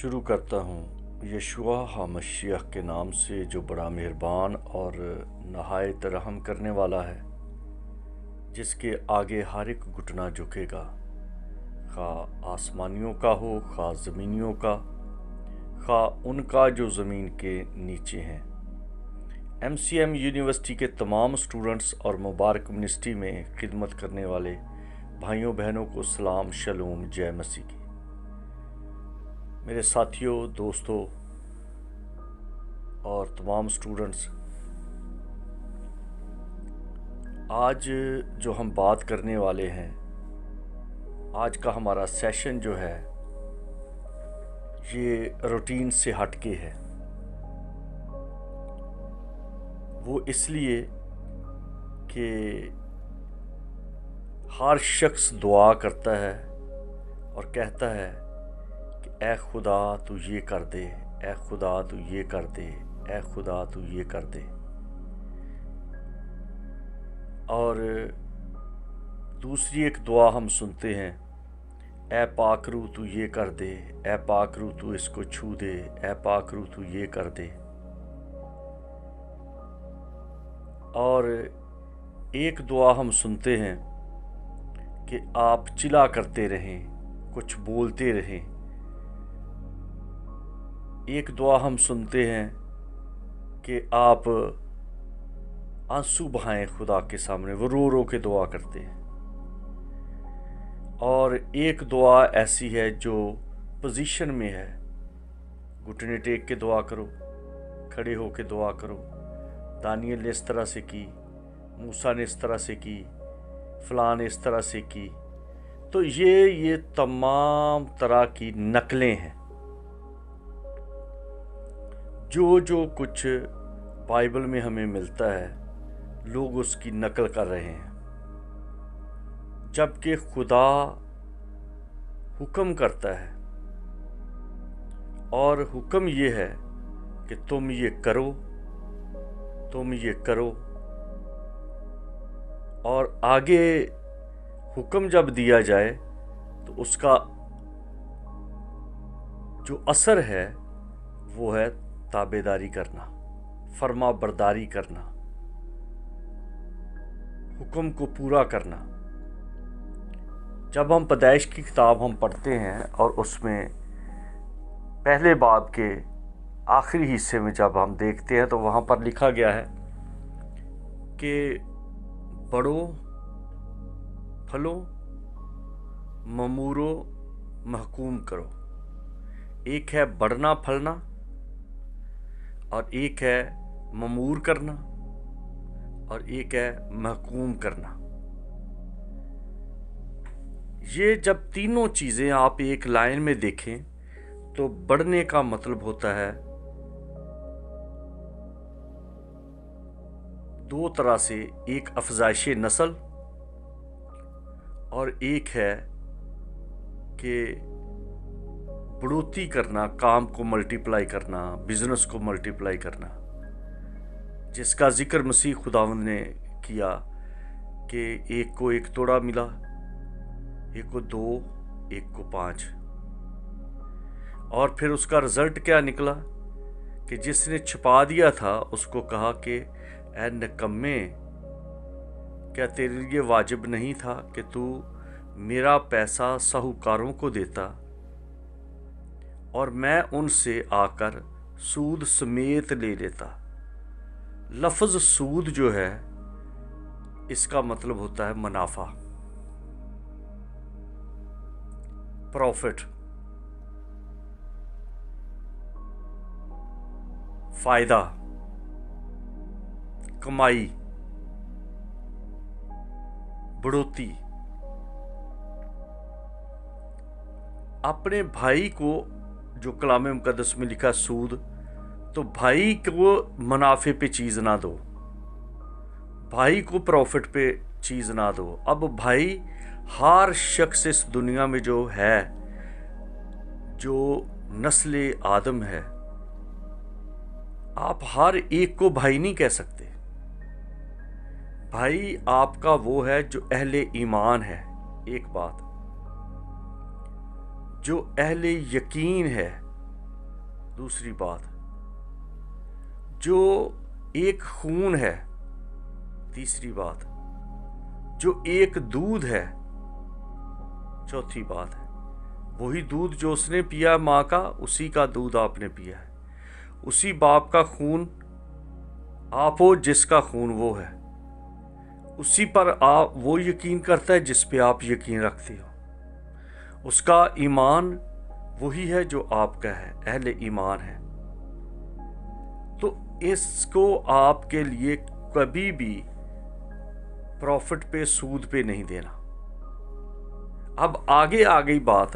شروع کرتا ہوں یشوع ہمشیح کے نام سے جو بڑا مہربان اور نہایت رحم کرنے والا ہے، جس کے آگے ہر ایک گھٹنا جھکے گا، خواہ آسمانیوں کا ہو خواہ زمینیوں کا، خواہ ان کا جو زمین کے نیچے ہیں۔ MCM یونیورسٹی کے تمام اسٹوڈنٹس اور مبارک یونیورسٹی میں خدمت کرنے والے بھائیوں بہنوں کو سلام، شلوم، جے مسیح کی۔ میرے ساتھیوں، دوستوں اور تمام اسٹوڈنٹس، آج جو ہم بات کرنے والے ہیں، آج کا ہمارا سیشن جو ہے یہ روٹین سے ہٹ کے ہے۔ وہ اس لیے کہ ہر شخص دعا کرتا ہے اور کہتا ہے کہ اے خدا تو یہ کر دے، اے خدا تو یہ کر دے، اے خدا تو یہ کر دے۔ اور دوسری ایک دعا ہم سنتے ہیں، اے پاک روح تو یہ کر دے، اے پاک روح تو اس کو چھو دے، اے پاک روح تو یہ کر دے۔ اور ایک دعا ہم سنتے ہیں کہ آپ چلا کرتے رہیں، کچھ بولتے رہیں۔ ایک دعا ہم سنتے ہیں کہ آپ آنسو بہائیں خدا کے سامنے، وہ رو رو کے دعا کرتے ہیں۔ اور ایک دعا ایسی ہے جو پوزیشن میں ہے، گھٹنے ٹیک کے دعا کرو، کھڑے ہو کے دعا کرو۔ دانیل نے اس طرح سے کی، موسیٰ نے اس طرح سے کی، فلاں نے اس طرح سے کی۔ تو یہ تمام طرح کی نقلیں ہیں۔ جو کچھ بائبل میں ہمیں ملتا ہے، لوگ اس کی نقل کر رہے ہیں، جبکہ خدا حکم کرتا ہے، اور حکم یہ ہے کہ تم یہ کرو، تم یہ کرو۔ اور آگے حکم جب دیا جائے تو اس کا جو اثر ہے وہ ہے تابعداری کرنا، فرما برداری کرنا، حکم کو پورا کرنا۔ جب ہم پیدائش کی کتاب ہم پڑھتے ہیں اور اس میں پہلے باب کے آخری حصے میں جب ہم دیکھتے ہیں تو وہاں پر لکھا گیا ہے کہ بڑھو، پھلو، ممورو، محکوم کرو۔ ایک ہے بڑھنا پھلنا اور ایک ہے ممور کرنا اور ایک ہے محکوم کرنا۔ یہ جب تینوں چیزیں آپ ایک لائن میں دیکھیں تو بڑھنے کا مطلب ہوتا ہے دو طرح سے، ایک افزائش نسل اور ایک ہے کہ بڑھوتی کرنا، کام کو ملٹیپلائی کرنا، بزنس کو ملٹیپلائی کرنا، جس کا ذکر مسیح خداوند نے کیا کہ ایک کو ایک توڑا ملا، ایک کو 2، ایک کو 5۔ اور پھر اس کا رزلٹ کیا نکلا کہ جس نے چھپا دیا تھا اس کو کہا کہ اے نکمے، کیا تیرے لیے واجب نہیں تھا کہ تو میرا پیسہ ساہوکاروں کو دیتا اور میں ان سے آ کر سود سمیت لے لیتا۔ لفظ سود جو ہے اس کا مطلب ہوتا ہے منافع، پروفٹ، فائدہ، کمائی، بڑھوتی۔ اپنے بھائی کو، جو کلام مقدس میں لکھا سود، تو بھائی کو منافع پہ چیز نہ دو، بھائی کو پروفٹ پہ چیز نہ دو۔ اب بھائی ہر شخص اس دنیا میں جو ہے، جو نسل آدم ہے، آپ ہر ایک کو بھائی نہیں کہہ سکتے۔ بھائی آپ کا وہ ہے جو اہل ایمان ہے، ایک بات، جو اہل یقین ہے، दूसरी बात, जो एक खून है, तीसरी बात, जो एक दूध है, चौथी बात है, वही दूध जो उसने पिया माँ का, उसी का दूध आपने पिया है। उसी बाप का खून आप हो जिसका खून वो है, उसी पर आप वो यकीन करता है जिस पे आप यकीन रखते हो। उसका ईमान वही है जो आपका है, अहले ईमान है। तो इसको आपके लिए कभी भी प्रॉफिट पे, सूद पे नहीं देना। अब आगे आ गई बात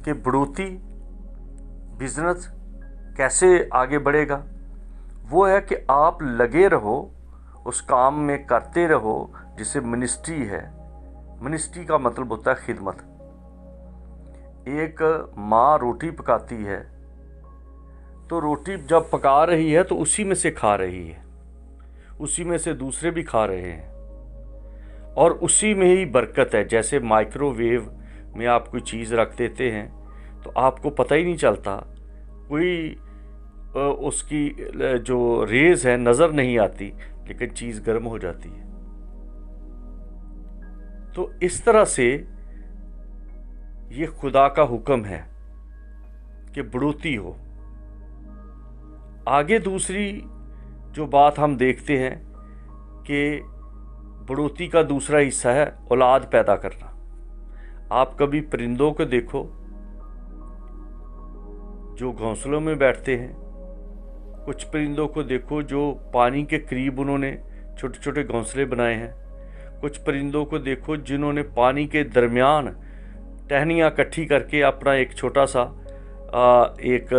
कि बढ़ोतरी, बिजनेस कैसे आगे बढ़ेगा। वो है कि आप लगे रहो, उस काम में करते रहो जिसे मिनिस्ट्री है। मिनिस्ट्री का मतलब होता है खिदमत। एक माँ रोटी पकाती है तो रोटी जब पका रही है तो उसी में से खा रही है, उसी में से दूसरे भी खा रहे हैं, और उसी में ही बरकत है। जैसे माइक्रोवेव में आप कोई चीज़ रख देते हैं तो आपको पता ही नहीं चलता, कोई उसकी जो रेज है नज़र नहीं आती, लेकिन चीज़ गर्म हो जाती है। तो इस तरह से ये खुदा का हुक्म है कि बढ़ोतरी हो। आगे दूसरी जो बात हम देखते हैं कि बढ़ोतरी का दूसरा हिस्सा है औलाद पैदा करना। आप कभी परिंदों को देखो जो घोंसलों में बैठते हैं, कुछ परिंदों को देखो जो पानी के करीब उन्होंने छोटे छोटे घोंसले बनाए हैं, कुछ परिंदों को देखो जिन्होंने पानी के दरमियान टहनियाँ इकट्ठी करके अपना एक छोटा सा एक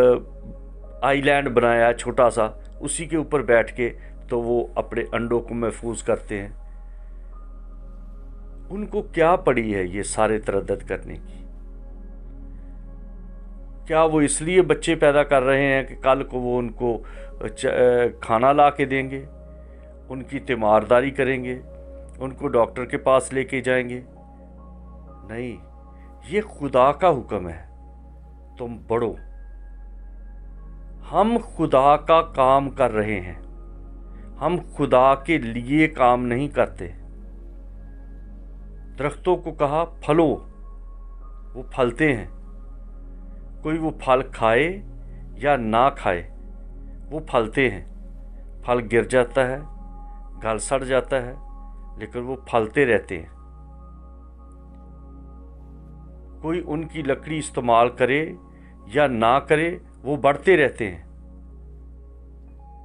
आइलैंड बनाया छोटा सा, उसी के ऊपर बैठ के तो वो अपने अंडों को महफूज करते हैं। उनको क्या पड़ी है ये सारे तरद्दुत करने की? क्या वो इसलिए बच्चे पैदा कर रहे हैं कि कल को वो उनको खाना ला के देंगे, उनकी तीमारदारी करेंगे, उनको डॉक्टर के पास लेके जाएंगे? नहीं, ये खुदा का हुक्म है, तुम बढ़ो। हम खुदा का काम कर रहे हैं, हम खुदा के लिए काम नहीं करते। दरख्तों को कहा फलो, वो फलते हैं। कोई वो फल खाए या ना खाए, वो फलते हैं। फल गिर जाता है, गल सड़ जाता है, लेकिन वो फलते रहते हैं। कोई उनकी लकड़ी इस्तेमाल करे या ना करे, वो बढ़ते रहते हैं।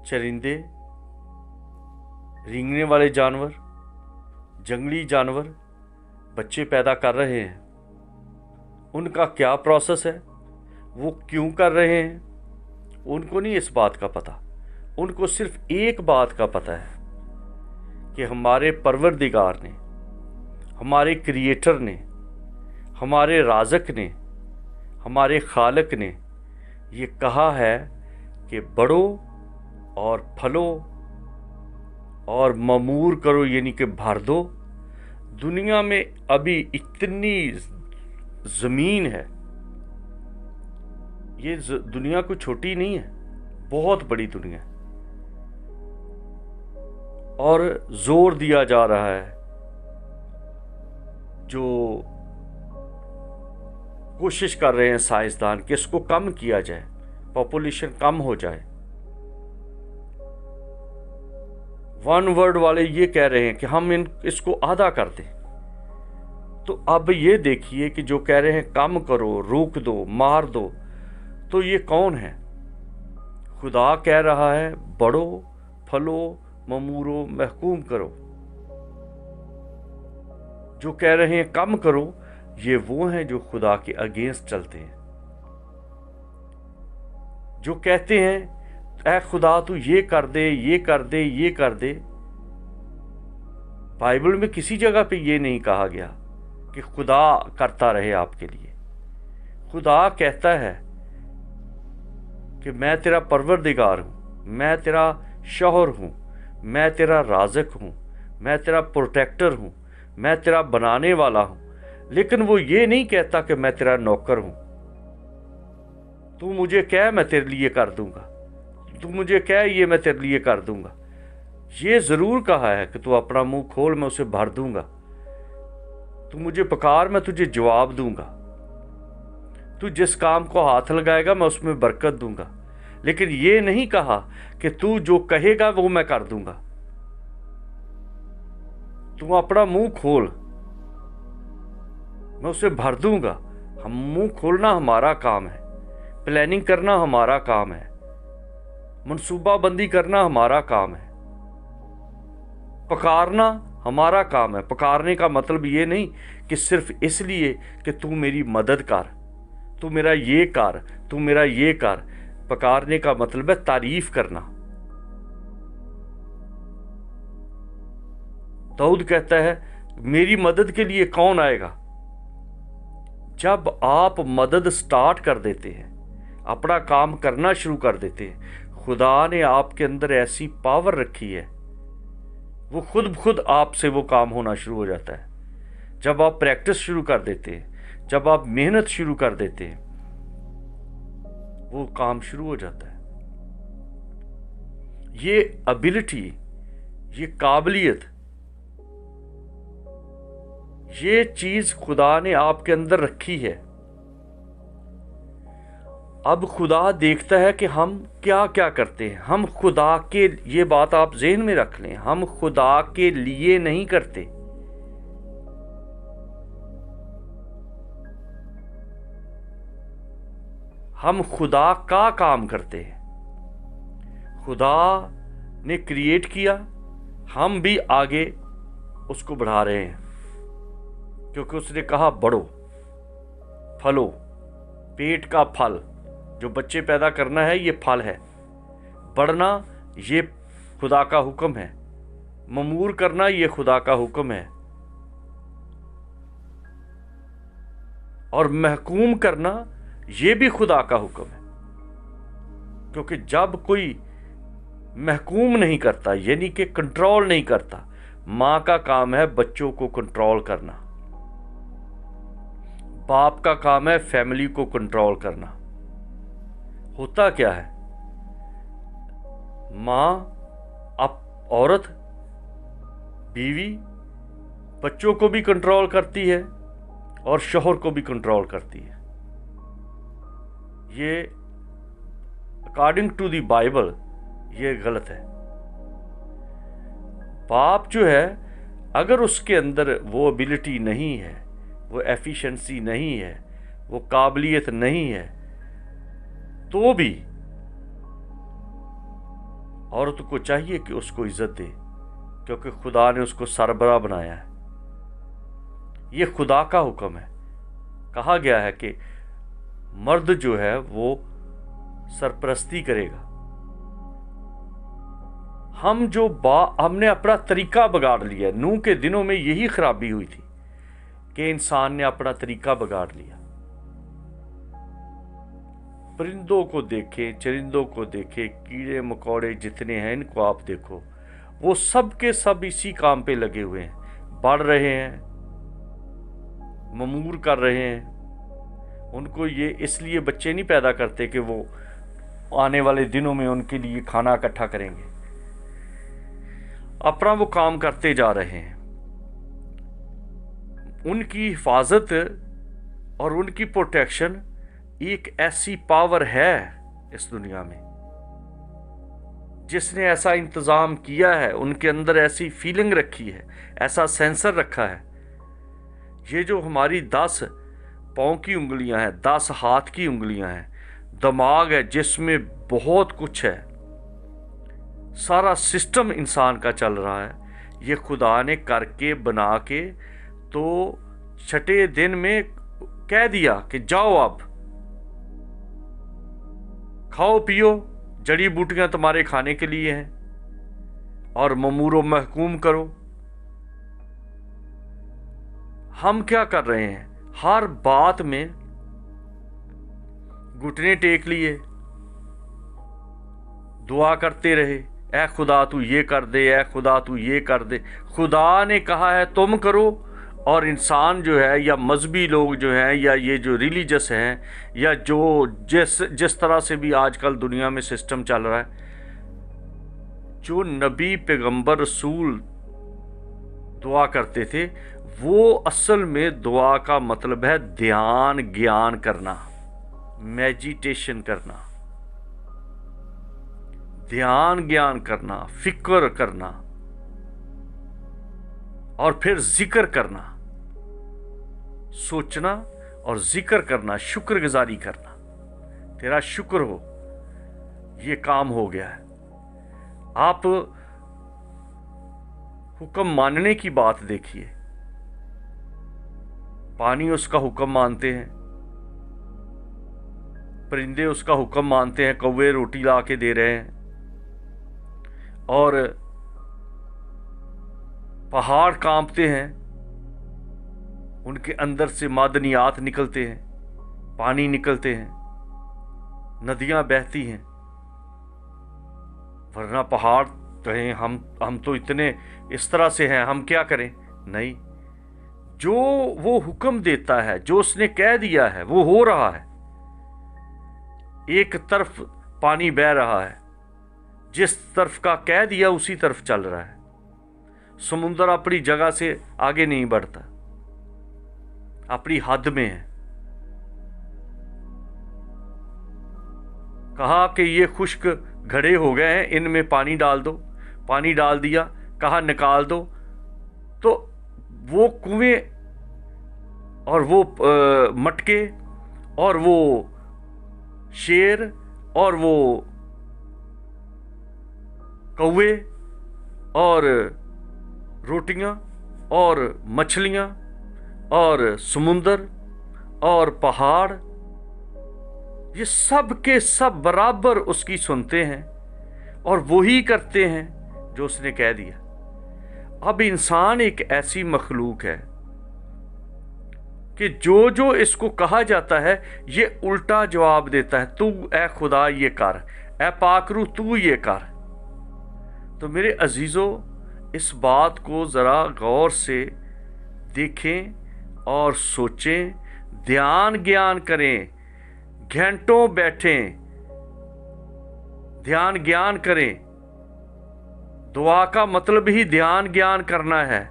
चरिंदे, रेंगने वाले जानवर, जंगली जानवर बच्चे पैदा कर रहे हैं। उनका क्या प्रोसेस है, वो क्यों कर रहे हैं, उनको नहीं इस बात का पता। उनको सिर्फ एक बात का पता है कि हमारे परवरदिगार ने, हमारे क्रिएटर ने, हमारे राज़क ने, हमारे खालिक ने ये कहा है कि बढ़ो और फलो और ममूर करो, यानी कि भर दो। दुनिया में अभी इतनी ज़मीन है, ये दुनिया कोई छोटी नहीं है, बहुत बड़ी दुनिया है, और जोर दिया जा रहा है, जो कोशिश कर रहे हैं साइंसदान कि इसको कम किया जाए, पॉपुलेशन कम हो जाए। वन वर्ल्ड वाले ये कह रहे हैं कि हम इसको आधा कर दें। तो अब ये देखिए कि जो कह रहे हैं कम करो, रोक दो, मार दो, तो ये कौन है? खुदा कह रहा है बढ़ो, फलो, ममूरो, महकूम करो। जो कह रहे हैं कम करो, ये वो हैं जो खुदा के अगेंस्ट चलते हैं, जो कहते हैं ऐ खुदा तू ये कर दे, ये कर दे, ये कर दे। बाइबल में किसी जगह पे ये नहीं कहा गया कि खुदा करता रहे आपके लिए। खुदा कहता है कि मैं तेरा परवरदिगार हूँ, मैं तेरा शौहर हूँ, मैं तेरा राज़क हूँ, मैं तेरा प्रोटेक्टर हूँ, मैं तेरा बनाने वाला हूँ। लेकिन वो ये नहीं कहता कि मैं तेरा नौकर हूँ। तू मुझे कह मैं तेरे लिए कर दूंगा, तू मुझे कह ये मैं तेरे लिए कर दूंगा। ये ज़रूर कहा है कि तू अपना मुंह खोल मैं उसे भर दूंगा, तू मुझे पुकार मैं तुझे जवाब दूंगा, तू जिस काम को हाथ लगाएगा मैं उसमें बरकत दूंगा। लेकिन ये नहीं कहा कि तू जो कहेगा वो मैं कर दूंगा। तू अपना मुंह खोल मैं उसे भर दूंगा। हम मुंह खोलना हमारा काम है, प्लानिंग करना हमारा काम है, मनसूबा बंदी करना हमारा काम है, पुकारना हमारा काम है। पुकारने का मतलब ये नहीं कि सिर्फ इसलिए कि तू मेरी मदद कर, तू मेरा ये कर, तू मेरा ये कर। पुकारने का मतलब है तारीफ करना। दाऊद कहता है मेरी मदद के लिए कौन आएगा। जब आप मदद स्टार्ट कर देते हैं, अपना काम करना शुरू कर देते हैं, खुदा ने आपके अंदर ऐसी पावर रखी है, वो खुद ब खुद आपसे वो काम होना शुरू हो जाता है। जब आप प्रैक्टिस शुरू कर देते हैं, जब आप मेहनत शुरू कर देते हैं, वो काम शुरू हो जाता है। ये एबिलिटी, ये काबिलियत, ये चीज खुदा ने आपके अंदर रखी है। अब खुदा देखता है कि हम क्या क्या करते हैं। हम खुदा के, ये बात आप ज़हन में रख लें, हम खुदा के लिए नहीं करते, हम खुदा का काम करते हैं। खुदा ने क्रिएट किया, हम भी आगे उसको बढ़ा रहे हैं, क्योंकि उसने कहा बढ़ो, फलो। पेट का फल जो बच्चे पैदा करना है ये फल है, बढ़ना ये खुदा का हुक्म है, ममूर करना ये खुदा का हुक्म है, और महकूम करना ये भी खुदा का हुक्म है। क्योंकि जब कोई महकूम नहीं करता, यानी कि कंट्रोल नहीं करता, माँ का काम है बच्चों को कंट्रोल करना, बाप का काम है फैमिली को कंट्रोल करना। होता क्या है, माँ, अब औरत, बीवी बच्चों को भी कंट्रोल करती है और शौहर को भी कंट्रोल करती है। ये अकॉर्डिंग टू द बाइबल ये गलत है। बाप जो है, अगर उसके अंदर वो एबिलिटी नहीं है, वो एफिशिएंसी नहीं है, वो काबिलियत नहीं है, तो भी औरत को चाहिए कि उसको इज्जत दे, क्योंकि खुदा ने उसको सरबराह बनाया है। ये खुदा का हुक्म है। कहा गया है कि मर्द जो है वो सरपरस्ती करेगा। हमने अपना तरीका बिगाड़ लिया। नूह के दिनों में यही खराबी हुई थी कि इंसान ने अपना तरीका बिगाड़ लिया। परिंदों को देखे, चरिंदों को देखे, कीड़े मकोड़े जितने हैं इनको आप देखो, वो सब के सब इसी काम पे लगे हुए हैं, बढ़ रहे हैं, ममूर कर रहे हैं। उनको ये इसलिए बच्चे नहीं पैदा करते कि वो आने वाले दिनों में उनके लिए खाना इकट्ठा करेंगे, अपना वो काम करते जा रहे हैं। उनकी हिफाजत और उनकी प्रोटेक्शन एक ऐसी पावर है इस दुनिया में, जिसने ऐसा इंतज़ाम किया है, उनके अंदर ऐसी फीलिंग रखी है, ऐसा सेंसर रखा है। ये जो हमारी 10 पाँव की उंगलियां हैं, 10 हाथ की उंगलियां हैं, दिमाग है जिसमें बहुत कुछ है, सारा सिस्टम इंसान का चल रहा है, ये खुदा ने करके बना के तो छठे दिन में कह दिया कि जाओ अब खाओ पियो, जड़ी बूटियां तुम्हारे खाने के लिए हैं, और ममूरो महकूम करो। हम क्या कर रहे हैं, हर बात में घुटने टेक लिए, दुआ करते रहे, ऐ खुदा तू ये कर दे, ऐ खुदा तू ये कर दे। खुदा ने कहा है तुम करो اور انسان جو ہے یا مذہبی لوگ جو ہیں یا یہ جو ریلیجس ہیں یا جو جس طرح سے بھی آج کل دنیا میں سسٹم چل رہا ہے، جو نبی پیغمبر رسول دعا کرتے تھے، وہ اصل میں دعا کا مطلب ہے دھیان گیان کرنا، میڈیٹیشن کرنا، دھیان گیان کرنا، فکر کرنا، اور پھر ذکر کرنا، سوچنا اور ذکر کرنا، شکر گزاری کرنا، تیرا شکر ہو یہ کام ہو گیا ہے۔ آپ حکم ماننے کی بات دیکھیے، پانی اس کا حکم مانتے ہیں، پرندے اس کا حکم مانتے ہیں، کوے روٹی لا کے دے رہے ہیں، اور پہاڑ کانپتے ہیں، ان کے اندر سے معدنیات نکلتے ہیں، پانی نکلتے ہیں، ندیاں بہتی ہیں، ورنہ پہاڑ کہیں ہم تو اتنے اس طرح سے ہیں، ہم کیا کریں؟ نہیں، جو وہ حکم دیتا ہے، جو اس نے کہہ دیا ہے وہ ہو رہا ہے۔ ایک طرف پانی بہہ رہا ہے، جس طرف کا کہہ دیا اسی طرف چل رہا ہے۔ سمندر اپنی جگہ سے آگے نہیں بڑھتا، اپنی حد میں ہے۔ کہا کہ یہ خشک گھڑے ہو گئے ہیں، ان میں پانی ڈال دو، پانی ڈال دیا، کہا نکال دو، تو وہ کنویں اور وہ مٹکے اور وہ شیر اور وہ کوے اور روٹیاں اور مچھلیاں اور سمندر اور پہاڑ، یہ سب کے سب برابر اس کی سنتے ہیں اور وہی کرتے ہیں جو اس نے کہہ دیا۔ اب انسان ایک ایسی مخلوق ہے کہ جو اس کو کہا جاتا ہے یہ الٹا جواب دیتا ہے، تو اے خدا یہ کر، اے پاک روح تو یہ کر۔ تو میرے عزیزو، اس بات کو ذرا غور سے دیکھیں اور سوچیں، دھیان گیان کریں، گھنٹوں بیٹھیں، دھیان گیان کریں۔ دعا کا مطلب ہی دھیان گیان کرنا ہے۔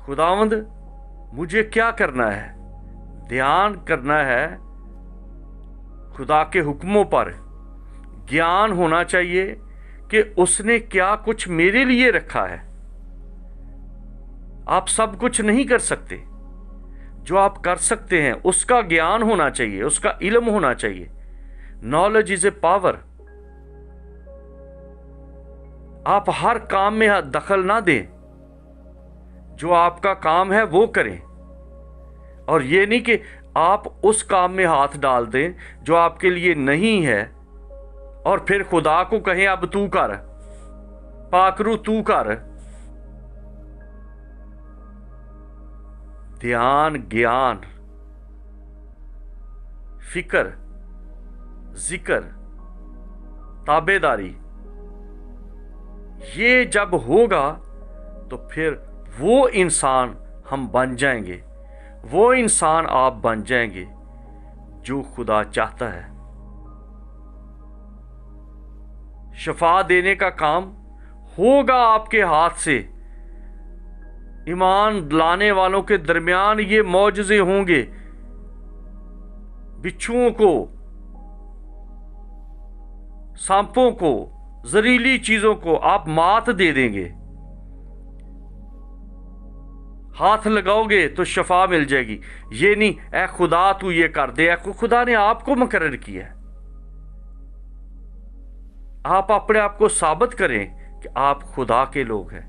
خداوند مجھے کیا کرنا ہے؟ دھیان کرنا ہے خدا کے حکموں پر، گیان ہونا چاہیے کہ اس نے کیا کچھ میرے لیے رکھا ہے۔ آپ سب کچھ نہیں کر سکتے، جو آپ کر سکتے ہیں اس کا گیان ہونا چاہیے، اس کا علم ہونا چاہیے۔ Knowledge is a power. آپ ہر کام میں دخل نہ دیں، جو آپ کا کام ہے وہ کریں، اور یہ نہیں کہ آپ اس کام میں ہاتھ ڈال دیں جو آپ کے لیے نہیں ہے اور پھر خدا کو کہیں اب تو کر، پاک روح تو کر۔ دھیان گیان، فکر، ذکر، تابع داری، یہ جب ہوگا تو پھر وہ انسان ہم بن جائیں گے، وہ انسان آپ بن جائیں گے جو خدا چاہتا ہے۔ شفا دینے کا کام ہوگا آپ کے ہاتھ سے، ایمان لانے والوں کے درمیان یہ معجزے ہوں گے، بچھوؤں کو، سانپوں کو، زہریلی چیزوں کو آپ مات دے دیں گے۔ ہاتھ لگاؤ گے تو شفا مل جائے گی۔ یہ نہیں اے خدا تو یہ کر دے، خدا نے آپ کو مقرر کیا ہے۔ آپ اپنے آپ کو ثابت کریں کہ آپ خدا کے لوگ ہیں۔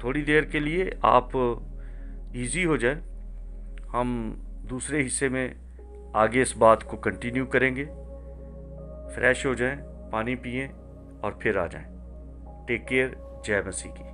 تھوڑی دیر کے لیے آپ ایزی ہو جائیں، ہم دوسرے حصے میں آگے اس بات کو کنٹینیو کریں گے۔ فریش ہو جائیں، پانی پئیں اور پھر آ جائیں۔ ٹیک کیئر، جے مسیح کی۔